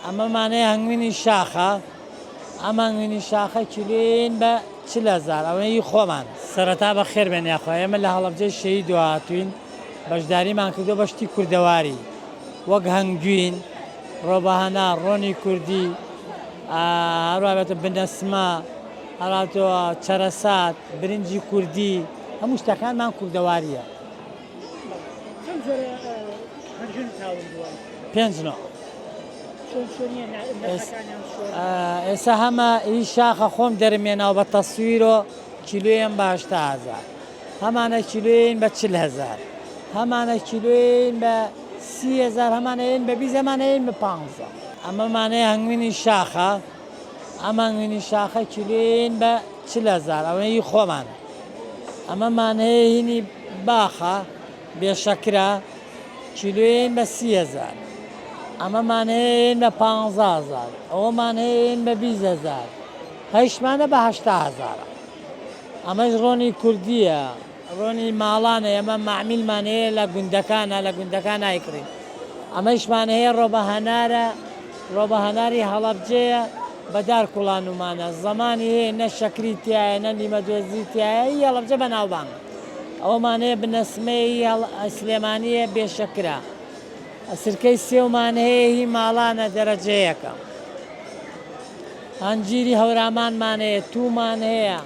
ئەمە مانای هەنگوینی شاخە، ئەم هەنگوینی شاخە کیلۆیەن بە 40,000 ئەوەی خۆمان. سەرەتا بە خێر بێن یاخوا ئێمە لە هەڵەبجەی شەهید هاتوین، بەشداریمان کردو بەشتی کوردەواری وەک هەنگوین، ڕۆبەهەنار، ڕۆنی کوردی، هەروەها بنەسمە، هەڵاتەوە چەرەسات، برنجی کوردی، هەموو شتەکانمان کوردەواریە. 5 نۆ. ئێستا هەمە هیچ شاخە خۆم دەرمێنەوە بە تەسویرۆ کیلۆیان بە 80,000، هەمانە کیلۆیان بە 40,000، هەمانە کیلۆیان بە 30,000، هەمانەیان بە 20، هەمانەیان بە 15. ئەمە مانای هەنگوینی شاخە، ئەم هەنگوینی شاخە کیلۆیان بە 40,000 ئەوەی خۆمان. ئەمە مانەیە هینی باخە بێشەکرە کیلۆیان بە 30,000، ئەمەمان هەیەن بە 15,000، ئەوەمان هەیەن بە 20,000، هەیشمانە بە 80,000. ئەمەش ڕۆنی کوردیە، ڕۆنی ماڵانە، ئەمە معمیلمان هەیە لە گوندەکانە، لە گوندەکان نایکڕین. ئەمەشمان هەیە ڕۆبەهەنارە، ڕۆبەهەناری هەڵەبجەیە بەدار کوڵانومانە، زەمانی هەیە نە شەکری تایە نە لیمەدۆزی تایە، هی هەڵەبجە بەناوبانگ. ئەوەمان هەیە بنەسمەی سلێمانیە بێشەکرە، سرکەی سێومان هەیە هی ماڵانە دەرەجەیەکە، هەنجیری هەورامانمان هەیە، توومان هەیە.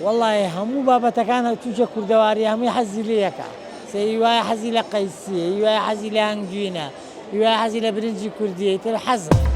وەڵڵی هەموو بابەتەکان تووشە کوردەواری هەمووی حەزی لێیەکە، هی وایە حەزی لە قەیسیە، هی وایە حەزی لە هەنگوینە، هی وایە حەزی لە برنجی کوردیە، تر حەزم.